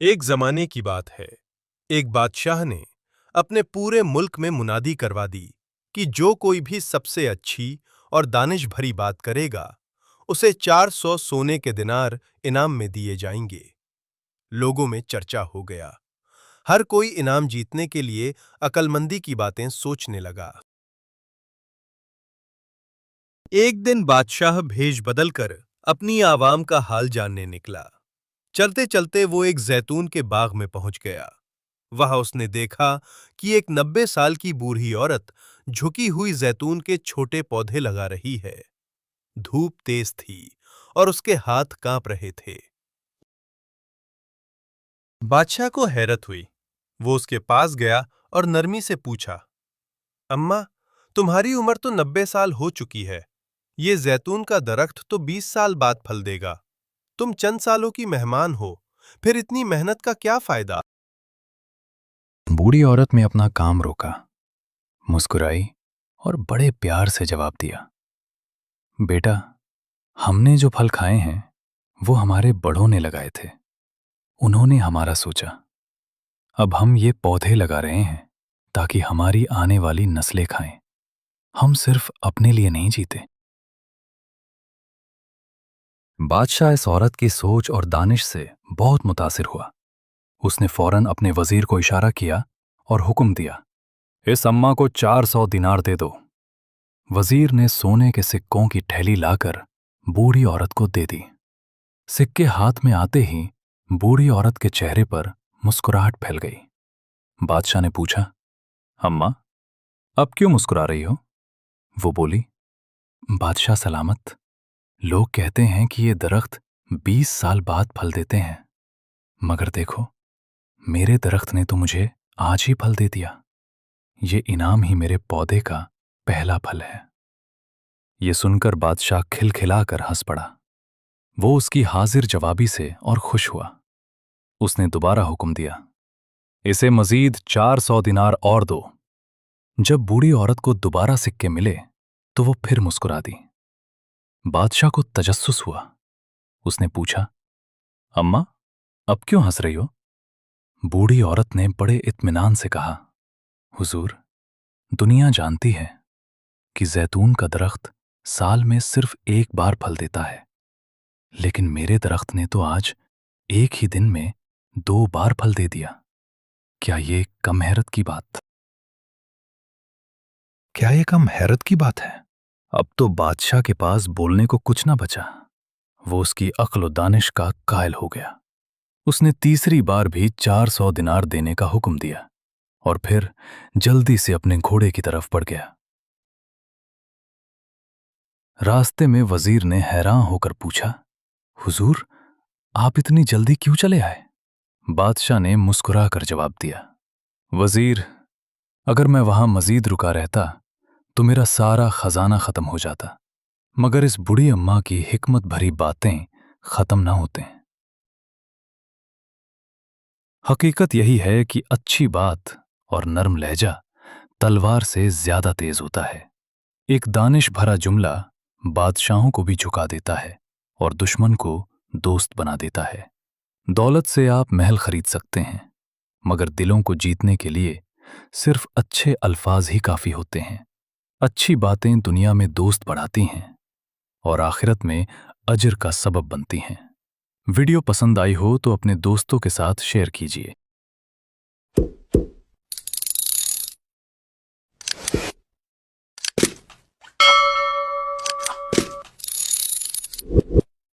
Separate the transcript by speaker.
Speaker 1: एक जमाने की बात है। एक बादशाह ने अपने पूरे मुल्क में मुनादी करवा दी कि जो कोई भी सबसे अच्छी और दानिश भरी बात करेगा, उसे 400 सोने के दिनार इनाम में दिए जाएंगे। लोगों में चर्चा हो गया। हर कोई इनाम जीतने के लिए अक्लमंदी की बातें सोचने लगा। एक दिन बादशाह भेष बदलकर अपनी आवाम का हाल जानने निकला। चलते चलते वो एक जैतून के बाग में पहुंच गया। वहां उसने देखा कि एक 90 साल की बूढ़ी औरत झुकी हुई जैतून के छोटे पौधे लगा रही है। धूप तेज थी और उसके हाथ कांप रहे थे। बादशाह को हैरत हुई। वो उसके पास गया और नरमी से पूछा, अम्मा, तुम्हारी उम्र तो 90 साल हो चुकी है। ये जैतून का दरख्त तो 20 साल बाद फल देगा। तुम चंद सालों की मेहमान हो, फिर इतनी मेहनत का क्या फायदा?
Speaker 2: बूढ़ी औरत ने अपना काम रोका, मुस्कुराई और बड़े प्यार से जवाब दिया, बेटा, हमने जो फल खाए हैं वो हमारे बड़ों ने लगाए थे। उन्होंने हमारा सोचा। अब हम ये पौधे लगा रहे हैं ताकि हमारी आने वाली नस्लें खाएं। हम सिर्फ अपने लिए नहीं जीते। बादशाह इस औरत की सोच और दानिश से बहुत मुतासिर हुआ। उसने फौरन अपने वजीर को इशारा किया और हुक्म दिया, इस अम्मा को 400 दिनार दे दो। वजीर ने सोने के सिक्कों की थैली लाकर बूढ़ी औरत को दे दी। सिक्के हाथ में आते ही बूढ़ी औरत के चेहरे पर मुस्कुराहट फैल गई। बादशाह ने पूछा, अम्मा, अब क्यों मुस्कुरा रही हो? वो बोली, बादशाह सलामत, लोग कहते हैं कि ये दरख्त 20 साल बाद फल देते हैं, मगर देखो, मेरे दरख्त ने तो मुझे आज ही फल दे दिया। ये इनाम ही मेरे पौधे का पहला फल है। ये सुनकर बादशाह खिलखिलाकर हंस पड़ा। वो उसकी हाजिर जवाबी से और खुश हुआ। उसने दोबारा हुक्म दिया, इसे मजीद 400 दिनार और दो। जब बूढ़ी औरत को दोबारा सिक्के मिले तो वो फिर मुस्कुरा दी। बादशाह को तजस्सुस हुआ। उसने पूछा, अम्मा, अब क्यों हंस रही हो? बूढ़ी औरत ने बड़े इत्मीनान से कहा, हुजूर, दुनिया जानती है कि जैतून का दरख्त साल में सिर्फ एक बार फल देता है, लेकिन मेरे दरख्त ने तो आज एक ही दिन में 2 बार फल दे दिया। क्या ये कम हैरत की बात? क्या ये कम हैरत की बात है? अब तो बादशाह के पास बोलने को कुछ ना बचा। वो उसकी अक्ल और दानिश का कायल हो गया। उसने तीसरी बार भी 400 दिनार देने का हुक्म दिया और फिर जल्दी से अपने घोड़े की तरफ बढ़ गया। रास्ते में वजीर ने हैरान होकर पूछा, हुजूर, आप इतनी जल्दी क्यों चले आए? बादशाह ने मुस्कुराकर जवाब दिया, वजीर, अगर मैं वहां मजीद रुका रहता तो मेरा सारा खजाना खत्म हो जाता, मगर इस बूढ़ी अम्मा की हिकमत भरी बातें खत्म ना होते। हकीकत यही है कि अच्छी बात और नर्म लहजा तलवार से ज्यादा तेज होता है। एक दानिश भरा जुमला बादशाहों को भी झुका देता है और दुश्मन को दोस्त बना देता है। दौलत से आप महल खरीद सकते हैं, मगर दिलों को जीतने के लिए सिर्फ अच्छे अल्फाज ही काफी होते हैं। अच्छी बातें दुनिया में दोस्त बढ़ाती हैं और आखिरत में अजर का सबब बनती हैं। वीडियो पसंद आई हो तो अपने दोस्तों के साथ शेयर कीजिए।